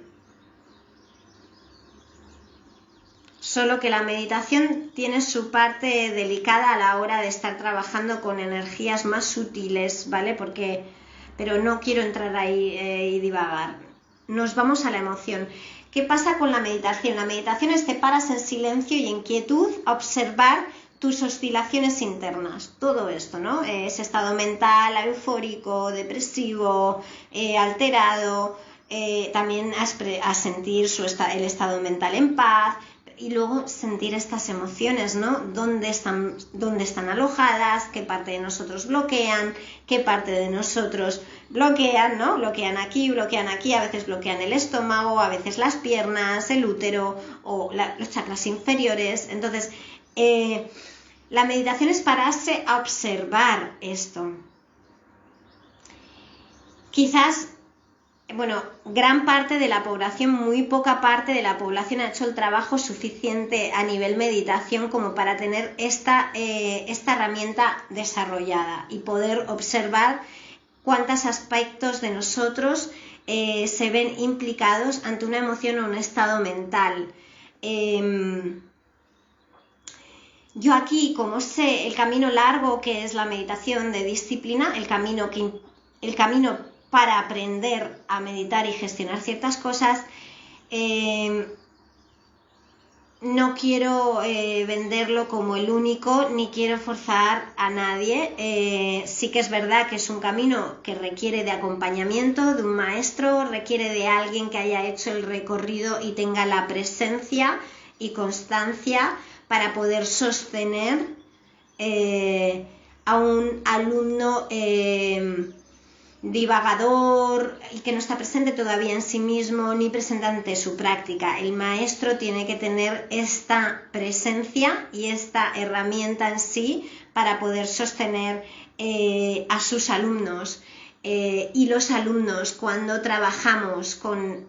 Solo que la meditación tiene su parte delicada a la hora de estar trabajando con energías más sutiles, ¿vale? Pero no quiero entrar ahí y divagar. Nos vamos a la emoción. ¿Qué pasa con la meditación? La meditación es te paras en silencio y en quietud a observar tus oscilaciones internas, todo esto, ¿no? Ese estado mental eufórico, depresivo, alterado, también a sentir el estado mental en paz y luego sentir estas emociones, ¿no? ¿Dónde están alojadas? ¿Qué parte de nosotros bloquean? ¿Qué parte de nosotros bloquean, ¿no? Bloquean aquí, a veces bloquean el estómago, a veces las piernas, el útero o los chakras inferiores. Entonces, la meditación es pararse a observar esto. Quizás, gran parte de la población, muy poca parte de la población ha hecho el trabajo suficiente a nivel meditación como para tener esta herramienta desarrollada y poder observar cuántos aspectos de nosotros se ven implicados ante una emoción o un estado mental. Yo aquí, como sé el camino largo que es la meditación de disciplina, el camino para aprender a meditar y gestionar ciertas cosas, no quiero venderlo como el único, ni quiero forzar a nadie. Sí que es verdad que es un camino que requiere de acompañamiento, de un maestro, requiere de alguien que haya hecho el recorrido y tenga la presencia y constancia para poder sostener a un alumno divagador y que no está presente todavía en sí mismo ni presente ante su práctica. El maestro tiene que tener esta presencia y esta herramienta en sí para poder sostener a sus alumnos. Y los alumnos, cuando trabajamos con...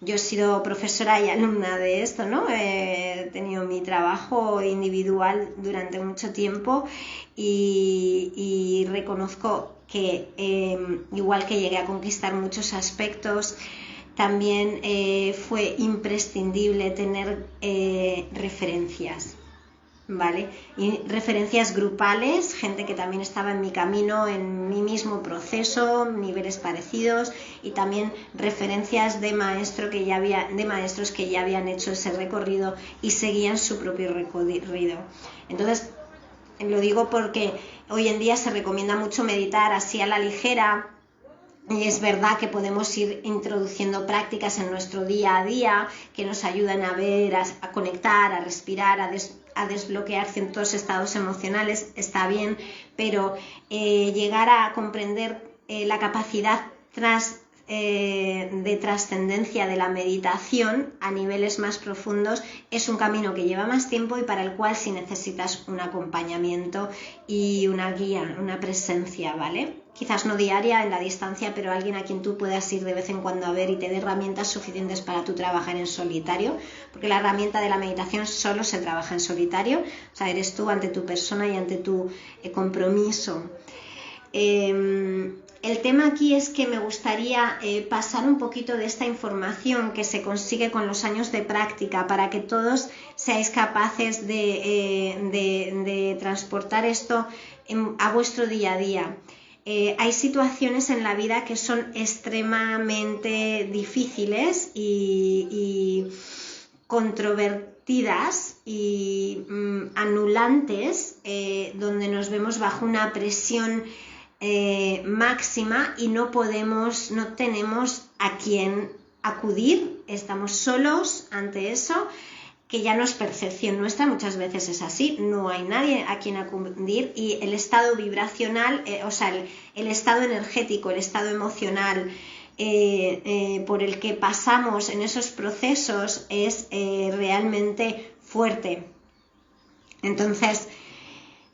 yo he sido profesora y alumna de esto, ¿no? He tenido mi trabajo individual durante mucho tiempo y reconozco que igual que llegué a conquistar muchos aspectos, también fue imprescindible tener referencias, ¿vale? Y referencias grupales, gente que también estaba en mi camino, en mi mismo proceso, niveles parecidos, y también referencias de maestros que ya habían hecho ese recorrido y seguían su propio recorrido. Entonces, lo digo porque hoy en día se recomienda mucho meditar así a la ligera. Y es verdad que podemos ir introduciendo prácticas en nuestro día a día que nos ayudan a ver, a conectar, a respirar, a desbloquear ciertos estados emocionales, está bien, pero llegar a comprender la capacidad de trascendencia de la meditación a niveles más profundos es un camino que lleva más tiempo y para el cual sí necesitas un acompañamiento y una guía, una presencia, ¿vale? Quizás no diaria en la distancia, pero alguien a quien tú puedas ir de vez en cuando a ver y te dé herramientas suficientes para tú trabajar en solitario, porque la herramienta de la meditación solo se trabaja en solitario, o sea, eres tú ante tu persona y ante tu compromiso. El tema aquí es que me gustaría pasar un poquito de esta información que se consigue con los años de práctica para que todos seáis capaces de transportar esto a vuestro día a día. Hay situaciones en la vida que son extremadamente difíciles y controvertidas y anulantes, donde nos vemos bajo una presión máxima y no tenemos a quién acudir, estamos solos ante eso, que ya no es percepción nuestra, muchas veces es así, no hay nadie a quien acudir y el estado vibracional, el estado energético, el estado emocional por el que pasamos en esos procesos es realmente fuerte. Entonces,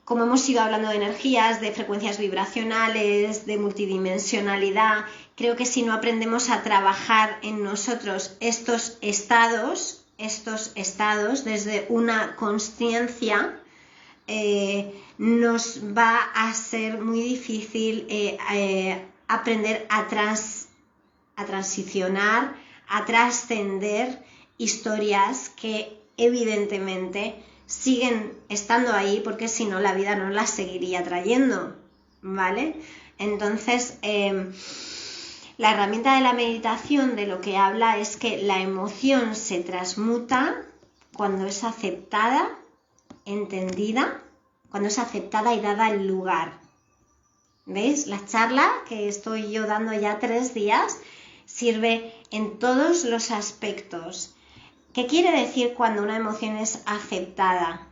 como hemos ido hablando de energías, de frecuencias vibracionales, de multidimensionalidad, creo que si no aprendemos a trabajar en nosotros estos estados desde una consciencia, nos va a ser muy difícil aprender a transicionar, a trascender historias que evidentemente siguen estando ahí, porque si no la vida no las seguiría trayendo, ¿vale? Entonces, la herramienta de la meditación de lo que habla es que la emoción se transmuta cuando es aceptada, entendida, cuando es aceptada y dada el lugar. ¿Veis? La charla que estoy yo dando ya 3 días sirve en todos los aspectos. ¿Qué quiere decir cuando una emoción es aceptada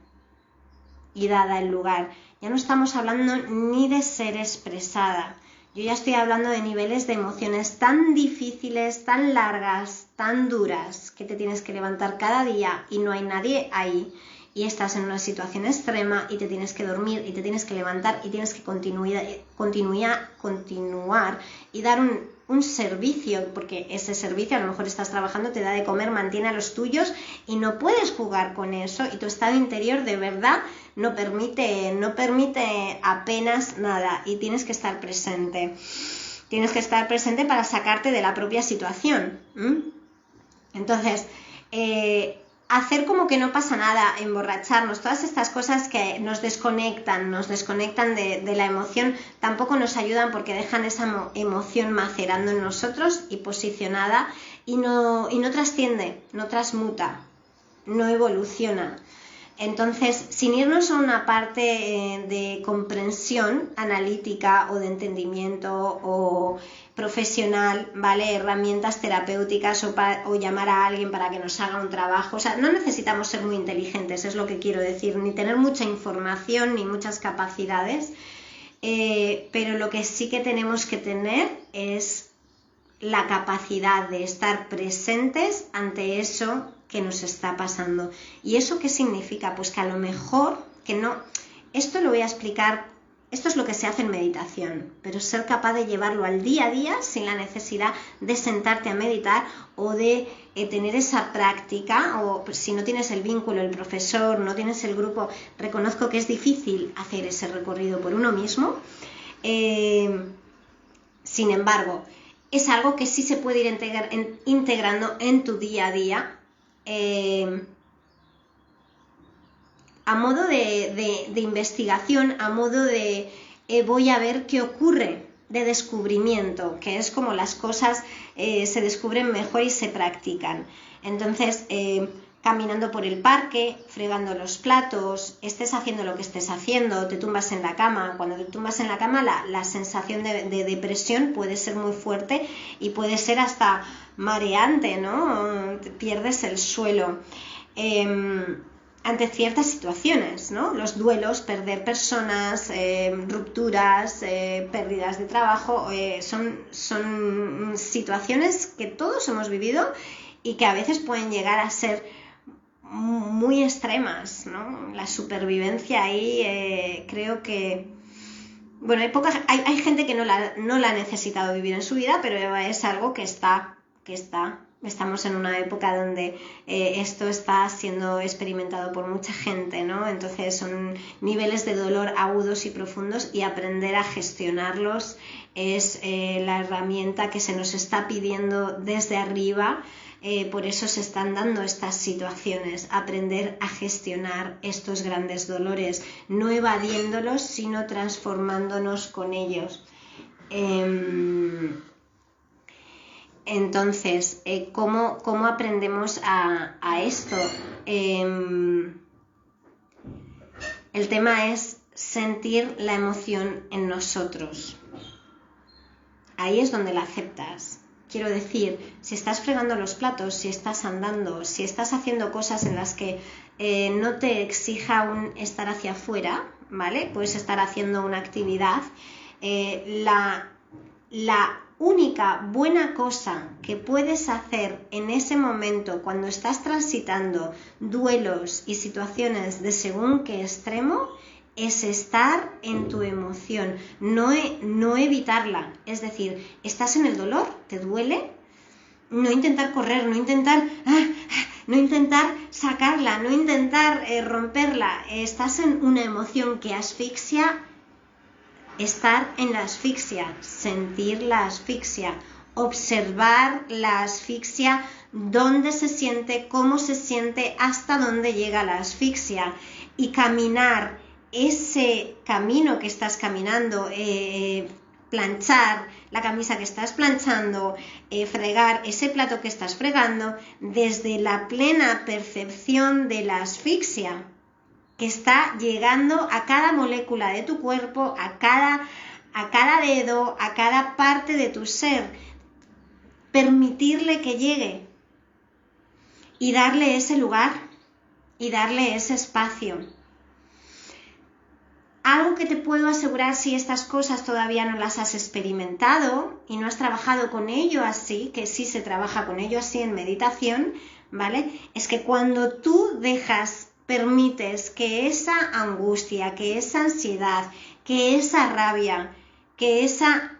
y dada el lugar? Ya no estamos hablando ni de ser expresada. Yo ya estoy hablando de niveles de emociones tan difíciles, tan largas, tan duras, que te tienes que levantar cada día y no hay nadie ahí. Y estás en una situación extrema y te tienes que dormir y te tienes que levantar y tienes que continuar y dar un servicio, porque ese servicio a lo mejor estás trabajando, te da de comer, mantiene a los tuyos y no puedes jugar con eso y tu estado interior de verdad no permite apenas nada y tienes que estar presente. Tienes que estar presente para sacarte de la propia situación. Entonces, hacer como que no pasa nada, emborracharnos, todas estas cosas que nos desconectan de la emoción, tampoco nos ayudan porque dejan esa emoción macerando en nosotros y posicionada y no trasciende, no transmuta, no evoluciona. Entonces, sin irnos a una parte de comprensión analítica o de entendimiento o profesional, ¿vale? Herramientas terapéuticas o llamar a alguien para que nos haga un trabajo. O sea, no necesitamos ser muy inteligentes, es lo que quiero decir, ni tener mucha información ni muchas capacidades, pero lo que sí que tenemos que tener es la capacidad de estar presentes ante eso que nos está pasando. ¿Y eso qué significa? Pues que a lo mejor, que no, esto lo voy a explicar, esto es lo que se hace en meditación, pero ser capaz de llevarlo al día a día sin la necesidad de sentarte a meditar o de tener esa práctica, o si no tienes el vínculo, el profesor, no tienes el grupo, reconozco que es difícil hacer ese recorrido por uno mismo, sin embargo, es algo que sí se puede ir integrando en tu día a día, a modo de investigación, a modo de voy a ver qué ocurre, de descubrimiento, que es como las cosas se descubren mejor y se practican. Entonces, caminando por el parque, fregando los platos, estés haciendo lo que estés haciendo, te tumbas en la cama. Cuando te tumbas en la cama, la sensación de depresión puede ser muy fuerte y puede ser hasta mareante, ¿no? Pierdes el suelo. Ante ciertas situaciones, ¿no? Los duelos, perder personas, rupturas, pérdidas de trabajo, son situaciones que todos hemos vivido y que a veces pueden llegar a ser muy extremas, ¿no? La supervivencia ahí creo que... Bueno, hay gente que no la ha necesitado vivir en su vida, pero es algo que está. Estamos en una época donde esto está siendo experimentado por mucha gente, ¿no? Entonces son niveles de dolor agudos y profundos y aprender a gestionarlos es la herramienta que se nos está pidiendo desde arriba. Por eso se están dando estas situaciones, aprender a gestionar estos grandes dolores, no evadiéndolos, sino transformándonos con ellos. Entonces, ¿cómo aprendemos a esto? El tema es sentir la emoción en nosotros. Ahí es donde la aceptas. Quiero decir, si estás fregando los platos, si estás andando, si estás haciendo cosas en las que no te exija un estar hacia afuera, ¿vale? Puedes estar haciendo una actividad, la única buena cosa que puedes hacer en ese momento cuando estás transitando duelos y situaciones de según qué extremo es estar en tu emoción, no evitarla. Es decir, estás en el dolor, te duele, no intentar correr, no intentar sacarla, no intentar romperla. Estás en una emoción que asfixia. Estar en la asfixia, sentir la asfixia, observar la asfixia, dónde se siente, cómo se siente, hasta dónde llega la asfixia y caminar ese camino que estás caminando, planchar la camisa que estás planchando, fregar ese plato que estás fregando desde la plena percepción de la asfixia que está llegando a cada molécula de tu cuerpo, a cada dedo, a cada parte de tu ser. Permitirle que llegue y darle ese lugar y darle ese espacio. Algo que te puedo asegurar si estas cosas todavía no las has experimentado y no has trabajado con ello así, que sí se trabaja con ello así en meditación, ¿vale? Es que cuando tú permites que esa angustia, que esa ansiedad, que esa rabia, que esa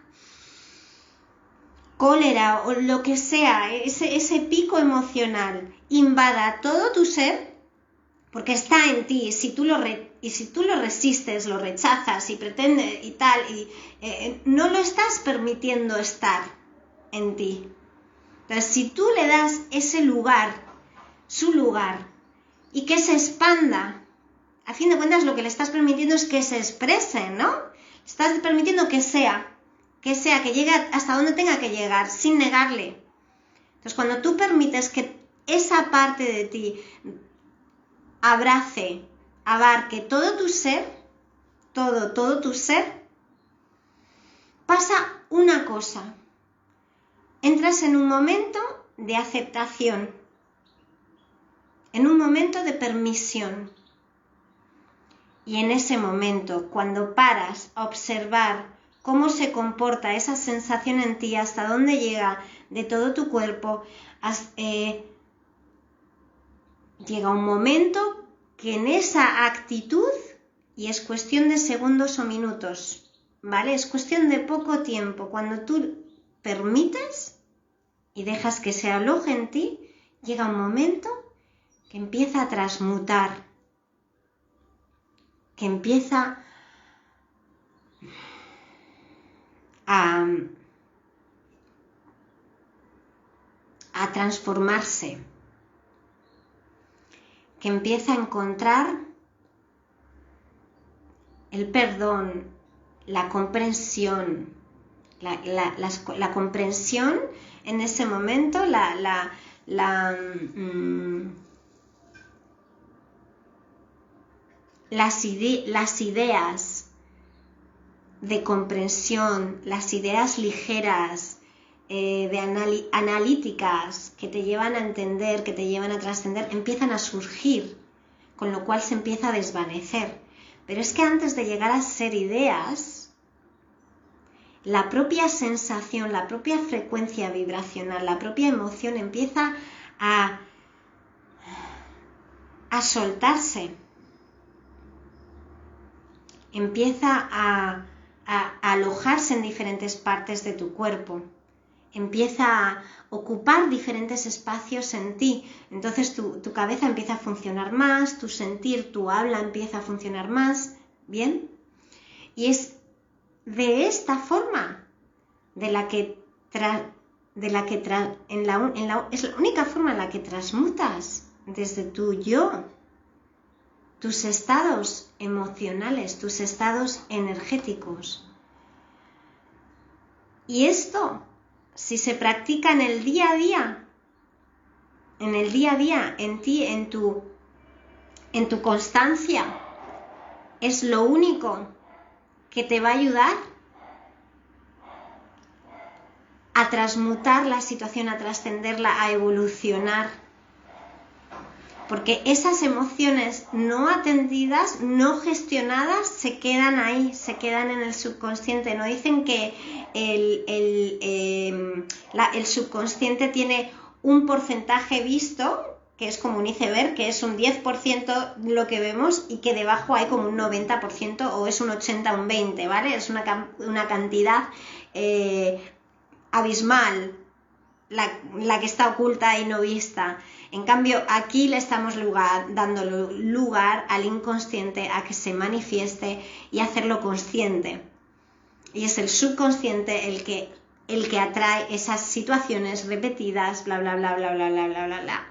cólera o lo que sea, ese pico emocional invada todo tu ser, porque está en ti, y si tú lo resistes, lo rechazas y pretendes y tal, no lo estás permitiendo estar en ti. Entonces, si tú le das ese lugar, su lugar, y que se expanda, a fin de cuentas lo que le estás permitiendo es que se exprese, ¿no? Estás permitiendo que llegue hasta donde tenga que llegar, sin negarle. Entonces, cuando tú permites que esa parte de ti abarque todo tu ser, todo tu ser, pasa una cosa. Entras en un momento de aceptación, en un momento de permisión. Y en ese momento, cuando paras a observar cómo se comporta esa sensación en ti, hasta dónde llega de todo tu cuerpo, llega un momento que en esa actitud, y es cuestión de segundos o minutos, ¿vale? Es cuestión de poco tiempo. Cuando tú permites y dejas que se aloje en ti, llega un momento que empieza a transmutar, que empieza a transformarse, que empieza a encontrar el perdón, la comprensión, la comprensión en ese momento, las ideas de comprensión, las ideas ligeras, analíticas, que te llevan a entender, que te llevan a trascender, empiezan a surgir, con lo cual se empieza a desvanecer. Pero es que antes de llegar a ser ideas, la propia sensación, la propia frecuencia vibracional, la propia emoción empieza a soltarse, empieza a alojarse en diferentes partes de tu cuerpo, empieza a ocupar diferentes espacios en ti. Entonces tu cabeza empieza a funcionar más, tu sentir, tu habla empieza a funcionar más, ¿bien? Y es de esta forma es la única forma en la que transmutas desde tu yo tus estados emocionales, tus estados energéticos. Y esto, si se practica en el día a día, en ti, en tu constancia, es lo único que te va a ayudar a transmutar la situación, a trascenderla, a evolucionar. porque esas emociones no atendidas, no gestionadas, se quedan ahí, se quedan en el subconsciente. No dicen que el subconsciente tiene un porcentaje visto, que es como un iceberg, que es un 10% lo que vemos y que debajo hay como un 90% o es un 80, un 20, ¿vale? Es una cantidad abismal la que está oculta y no vista. En cambio, aquí le estamos dando lugar al inconsciente a que se manifieste y hacerlo consciente. Y es el subconsciente el que atrae esas situaciones repetidas, bla, bla, bla, bla, bla, bla, bla, bla, bla.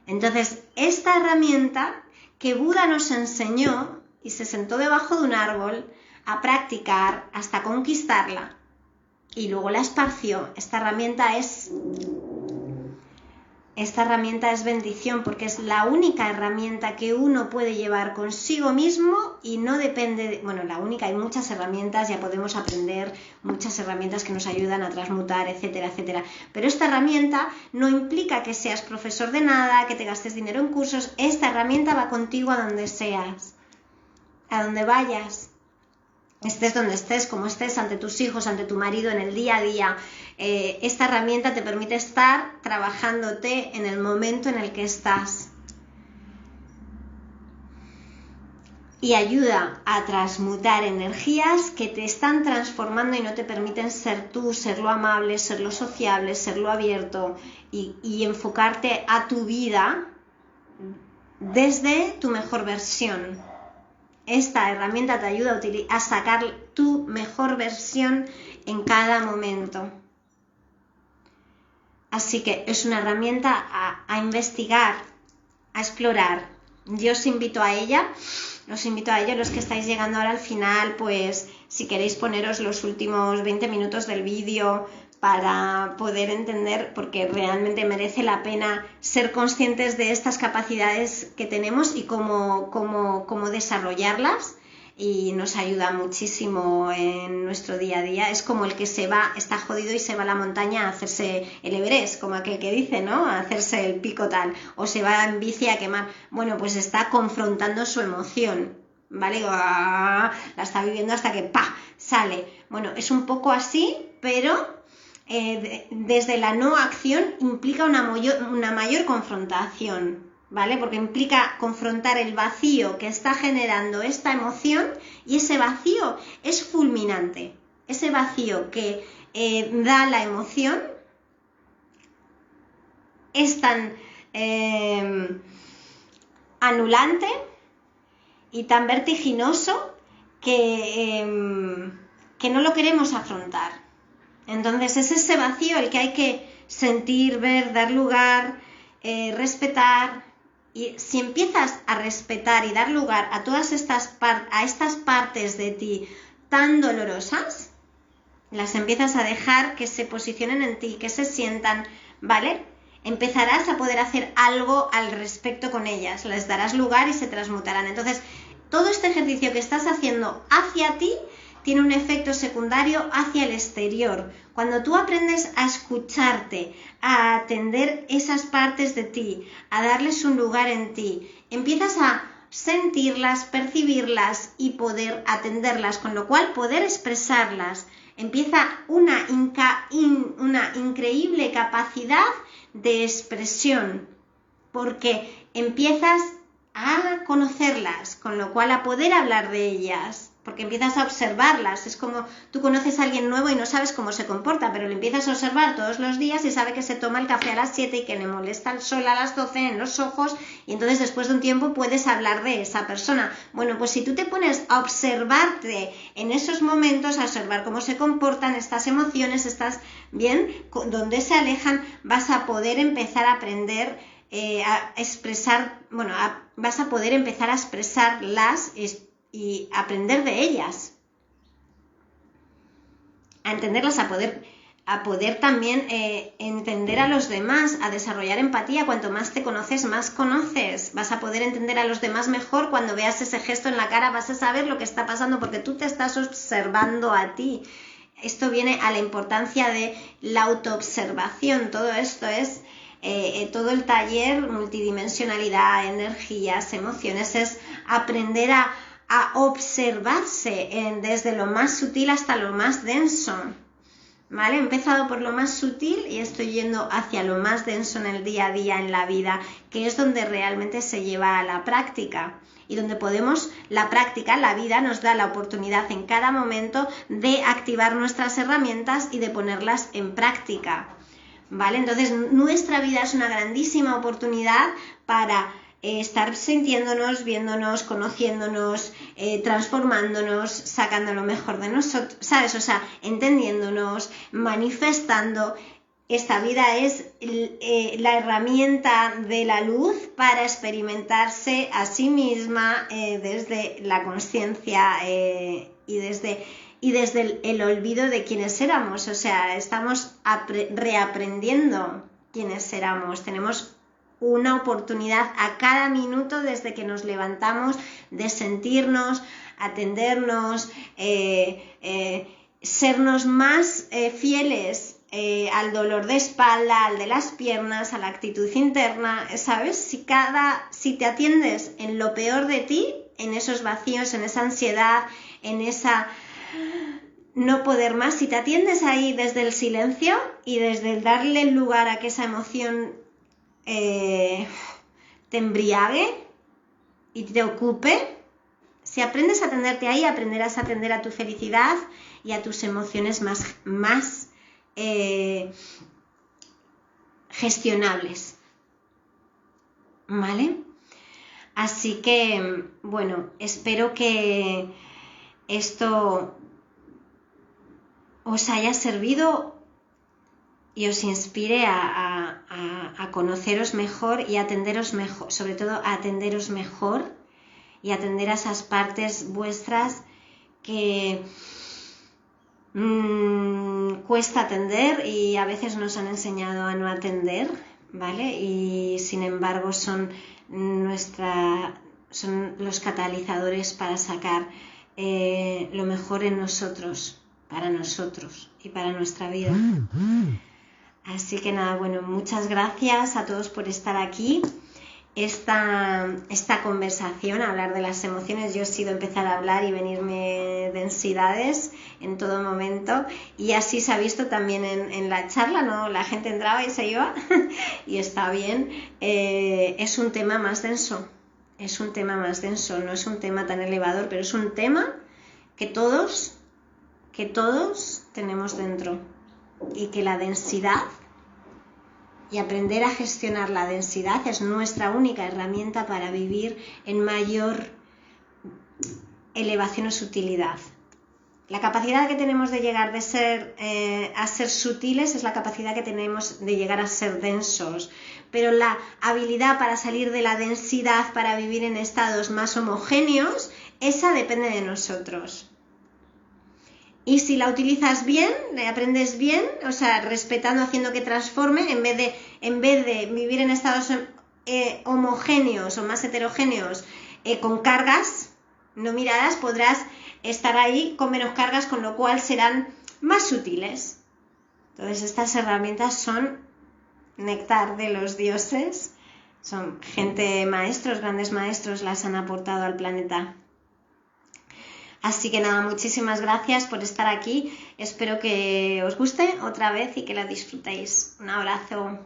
Entonces, esta herramienta que Buda nos enseñó y se sentó debajo de un árbol a practicar hasta conquistarla y luego la esparció, esta herramienta es bendición, porque es la única herramienta que uno puede llevar consigo mismo y no depende la única, hay muchas herramientas, ya podemos aprender muchas herramientas que nos ayudan a transmutar, etcétera, etcétera, pero esta herramienta no implica que seas profesor de nada, que te gastes dinero en cursos. Esta herramienta va contigo a donde seas, a donde vayas, estés donde estés, como estés, ante tus hijos, ante tu marido, en el día a día. Esta herramienta te permite estar trabajándote en el momento en el que estás y ayuda a transmutar energías que te están transformando y no te permiten ser tú, ser lo amable, ser lo sociable, ser lo abierto y enfocarte a tu vida desde tu mejor versión. Esta herramienta te ayuda a sacar tu mejor versión en cada momento. Así que es una herramienta a investigar, a explorar. Yo os invito a ella, los que estáis llegando ahora al final, pues si queréis poneros los últimos 20 minutos del vídeo para poder entender, porque realmente merece la pena ser conscientes de estas capacidades que tenemos y cómo desarrollarlas, y nos ayuda muchísimo en nuestro día a día. Es como el que está jodido y se va a la montaña a hacerse el Everest, como aquel que dice, ¿no? A hacerse el pico tal, o se va en bici a quemar. Bueno, pues está confrontando su emoción, ¿vale? La está viviendo hasta que ¡pa! Sale. Bueno, es un poco así, pero desde la no acción implica una mayor confrontación, ¿vale? Porque implica confrontar el vacío que está generando esta emoción, y ese vacío es fulminante. Ese vacío que da la emoción es tan anulante y tan vertiginoso que no lo queremos afrontar. Entonces es ese vacío el que hay que sentir, ver, dar lugar, respetar. Y si empiezas a respetar y dar lugar a todas estas partes de ti tan dolorosas, las empiezas a dejar que se posicionen en ti, que se sientan, ¿vale? Empezarás a poder hacer algo al respecto con ellas, les darás lugar y se transmutarán. Entonces, todo este ejercicio que estás haciendo hacia ti tiene un efecto secundario hacia el exterior. Cuando tú aprendes a escucharte, a atender esas partes de ti, a darles un lugar en ti, empiezas a sentirlas, percibirlas y poder atenderlas, con lo cual poder expresarlas. Empieza una increíble capacidad de expresión, porque empiezas a conocerlas, con lo cual a poder hablar de ellas, porque empiezas a observarlas. Es como tú conoces a alguien nuevo y no sabes cómo se comporta, pero lo empiezas a observar todos los días y sabe que se toma el café a las 7 y que le molesta el sol a las 12 en los ojos, y entonces después de un tiempo puedes hablar de esa persona. Bueno, pues si tú te pones a observarte en esos momentos, a observar cómo se comportan estas emociones, estás bien, donde se alejan, vas a poder empezar a aprender a expresar, vas a poder empezar a expresarlas y aprender de ellas, a entenderlas, a poder también entender a los demás, a desarrollar empatía. Cuanto más te conoces, más conoces. Vas a poder entender a los demás mejor. Cuando veas ese gesto en la cara, vas a saber lo que está pasando, porque tú te estás observando a ti. Esto viene a la importancia de la autoobservación. Todo esto es todo el taller, multidimensionalidad, energías, emociones, es aprender a observarse desde lo más sutil hasta lo más denso. ¿Vale? He empezado por lo más sutil y estoy yendo hacia lo más denso en el día a día, en la vida, que es donde realmente se lleva a la práctica y donde podemos, la práctica, la vida nos da la oportunidad en cada momento de activar nuestras herramientas y de ponerlas en práctica, ¿vale? Entonces nuestra vida es una grandísima oportunidad para estar sintiéndonos, viéndonos, conociéndonos, transformándonos, sacando lo mejor de nosotros, ¿sabes? O sea, entendiéndonos, manifestando. Esta vida es la herramienta de la luz para experimentarse a sí misma desde la conciencia y desde el olvido de quiénes éramos. O sea, estamos reaprendiendo quiénes éramos. Tenemos una oportunidad a cada minuto desde que nos levantamos de sentirnos, atendernos, sernos más fieles al dolor de espalda, al de las piernas, a la actitud interna, ¿sabes? Si te atiendes en lo peor de ti, en esos vacíos, en esa ansiedad, en esa no poder más, si te atiendes ahí desde el silencio y desde el darle lugar a que esa emoción te embriague y te ocupe, si aprendes a atenderte ahí, aprenderás a atender a tu felicidad y a tus emociones más gestionables, ¿vale? Así que, bueno, espero que esto os haya servido y os inspire a conoceros mejor y a atenderos mejor, sobre todo a atenderos mejor y atender a esas partes vuestras que cuesta atender y a veces nos han enseñado a no atender, ¿vale? Y sin embargo son los catalizadores para sacar lo mejor en nosotros, para nosotros y para nuestra vida. Así que nada, bueno, muchas gracias a todos por estar aquí. Esta conversación, hablar de las emociones, yo he sido empezar a hablar y venirme densidades en todo momento, y así se ha visto también en la charla, ¿no? La gente entraba y se iba y está bien. Es un tema más denso, no es un tema tan elevador, pero es un tema que todos tenemos dentro, y que la densidad y aprender a gestionar la densidad es nuestra única herramienta para vivir en mayor elevación o sutilidad. La capacidad que tenemos de llegar a ser sutiles es la capacidad que tenemos de llegar a ser densos, pero la habilidad para salir de la densidad, para vivir en estados más homogéneos, esa depende de nosotros. Y si la utilizas bien, la aprendes bien, o sea, respetando, haciendo que transforme, en vez de vivir en estados homogéneos o más heterogéneos con cargas no miradas, podrás estar ahí con menos cargas, con lo cual serán más sutiles. Entonces estas herramientas son néctar de los dioses, son grandes maestros las han aportado al planeta. Así que nada, muchísimas gracias por estar aquí. Espero que os guste otra vez y que la disfrutéis. Un abrazo.